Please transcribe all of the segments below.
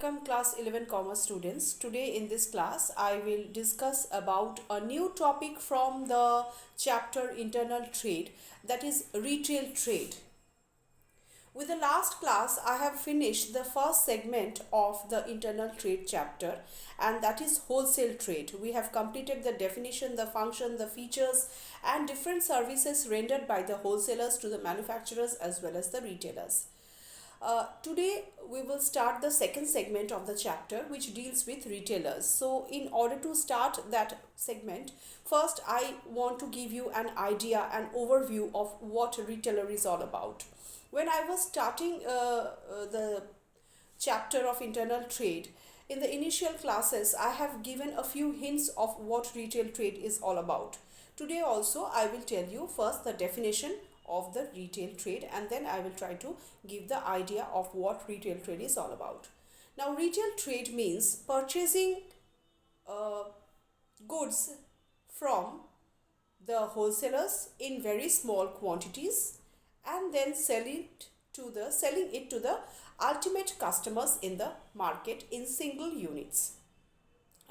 Welcome class 11 commerce students. Today in this class I will discuss about a new topic from the chapter internal trade, that is retail trade. With the last class I have finished the first segment of the internal trade chapter, and that is wholesale trade. We have completed the definition, the function, the features and different services rendered by the wholesalers to the manufacturers as well as the retailers. Today we will start the second segment of the chapter, which deals with retailers. So in order to start that segment, first I want to give you an idea, an overview of what retailer is all about. When I was starting the chapter of internal trade, in the initial classes I have given a few hints of what retail trade is all about. Today also I will tell you first the definition of the retail trade, and then I will try to give the idea of what retail trade is all about. Now retail trade means purchasing uh, goods from the wholesalers in very small quantities and then selling it to the ultimate customers in the market in single units.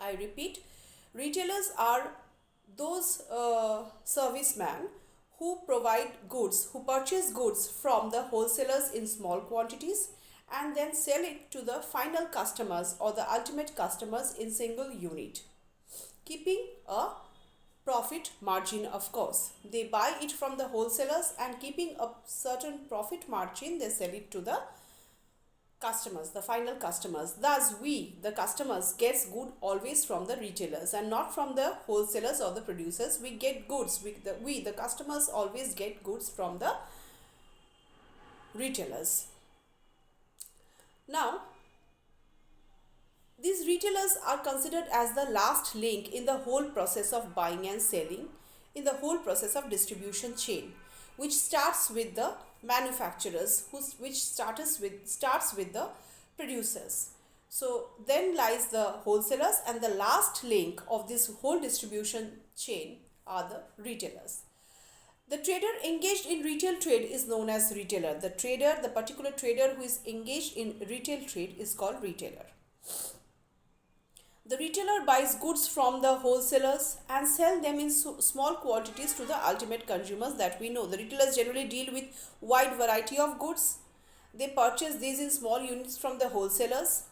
I repeat, retailers are those servicemen who provide goods, who purchase goods from the wholesalers in small quantities and then sell it to the final customers or the ultimate customers in single unit, keeping a profit margin. Of course, they buy it from the wholesalers and keeping a certain profit margin, they sell it to the customers, the final customers. Thus we, the customers, gets good always from the retailers and not from the wholesalers or the producers. We get goods, we the customers always get goods from the retailers. Now these retailers are considered as the last link in the whole process of buying and selling, in the whole process of distribution chain, which starts with the manufacturers, which starts with the producers. So then lies the wholesalers, and the last link of this whole distribution chain are the retailers. The trader engaged in retail trade is known as retailer. The particular trader who is engaged in retail trade is called retailer. The retailer buys goods from the wholesalers and sell them in small quantities to the ultimate consumers. That we know, the retailers generally deal with wide variety of goods. They purchase these in small units from the wholesalers.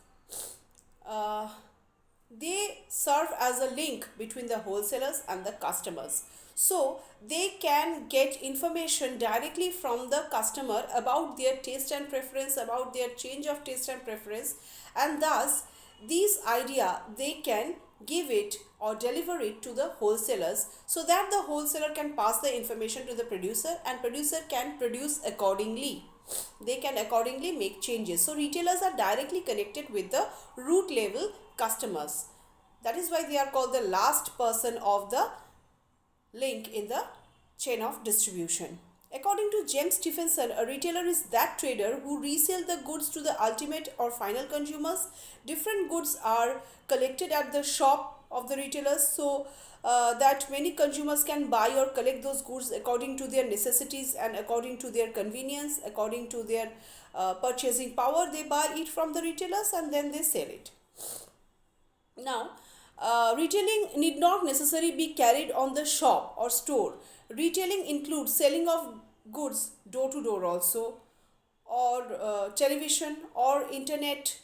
They serve as a link between the wholesalers and the customers. So they can get information directly from the customer about their taste and preference, about their change of taste and preference, and thus these idea they can give it or deliver it to the wholesalers, so that the wholesaler can pass the information to the producer and producer can produce accordingly. They can accordingly make changes. So retailers are directly connected with the root level customers. That is why they are called the last person of the link in the chain of distribution. According to James Stephenson, a retailer is that trader who resell the goods to the ultimate or final consumers. Different goods are collected at the shop of the retailers, so that many consumers can buy or collect those goods according to their necessities and according to their convenience, according to their purchasing power. They buy it from the retailers and then they sell it. Now, retailing need not necessarily be carried on the shop or store. Retailing includes selling of goods door to door also, or television or internet.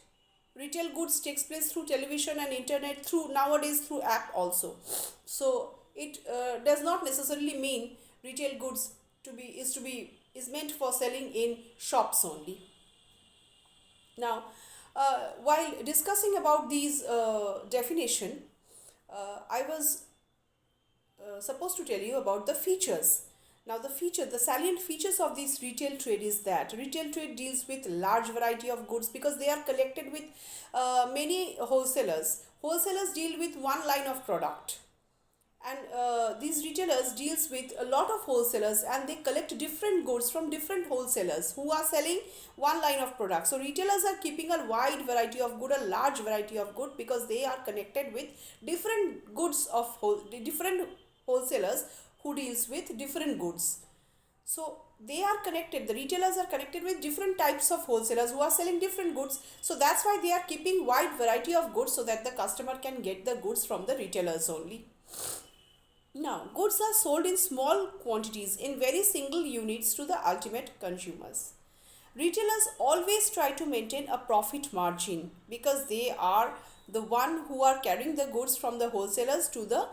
Retail goods takes place through television and internet, through nowadays through app also. So it does not necessarily mean retail goods is meant for selling in shops only. Now while discussing about these definition, I was supposed to tell you about the features. Now the salient features of this retail trade is that retail trade deals with large variety of goods because they are collected with many wholesalers. Wholesalers deal with one line of product, and these retailers deals with a lot of wholesalers and they collect different goods from different wholesalers who are selling one line of product. So retailers are keeping a wide variety of good, a large variety of good, because they are connected with different goods of different wholesalers who deals with different goods. So they are connected, the retailers are connected with different types of wholesalers who are selling different goods. So that's why they are keeping wide variety of goods so that the customer can get the goods from the retailers only. Now, goods are sold in small quantities in very single units to the ultimate consumers. Retailers always try to maintain a profit margin because they are the one who are carrying the goods from the wholesalers to the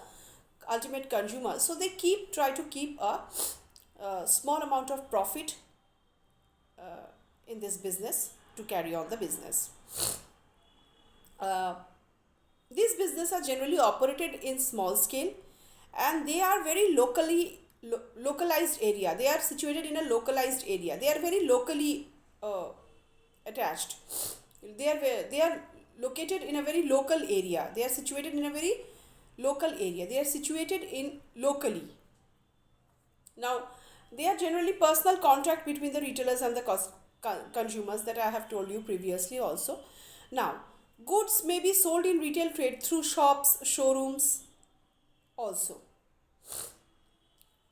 ultimate consumer. So they try to keep a small amount of profit in this business to carry on the business. Uh, these businesses are generally operated in small scale, and they are very localized area. They are situated in a localized area. They are very locally attached. They are located in a very local area. They are situated in a very local area. They are situated in locally. Now, they are generally personal contract between the retailers and the consumers that I have told you previously also. Now, goods may be sold in retail trade through shops, showrooms also.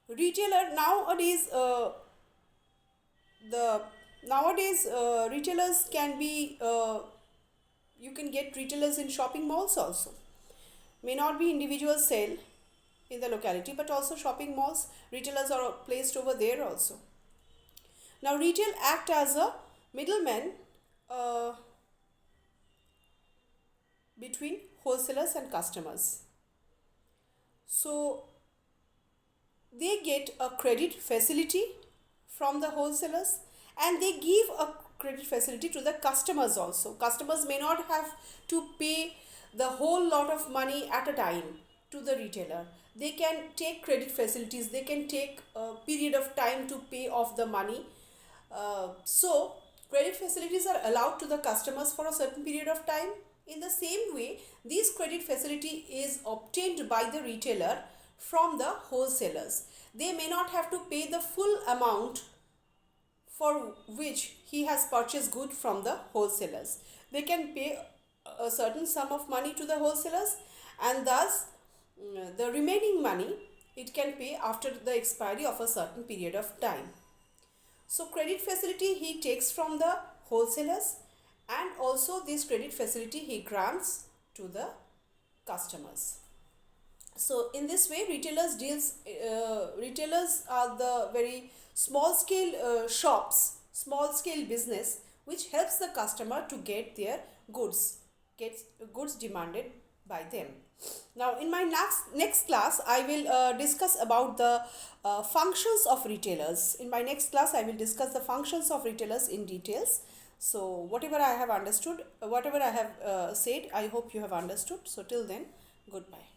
Retailer nowadays, the nowadays retailers can be you can get retailers in shopping malls also. May not be individual sale in the locality, but also shopping malls, retailers are placed over there also. Now, retail act as a middleman uh, between wholesalers and customers. So they get a credit facility from the wholesalers, and they give a credit facility to the customers also. Customers may not have to pay the whole lot of money at a time to the retailer. They can take credit facilities, they can take a period of time to pay off the money. So credit facilities are allowed to the customers for a certain period of time. In the same way, this credit facility is obtained by the retailer from the wholesalers. They may not have to pay the full amount for which he has purchased good from the wholesalers. They can pay a certain sum of money to the wholesalers, and thus the remaining money it can pay after the expiry of a certain period of time. So credit facility he takes from the wholesalers, and also this credit facility he grants to the customers. So in this way, retailers are the very small scale shops, small scale business which helps the customer to get their goods, gets goods demanded by them. Now, in my next class, I will discuss about the functions of retailers. In my next class, I will discuss the functions of retailers in details. So, whatever I have understood, whatever I have said, I hope you have understood. So, till then, goodbye.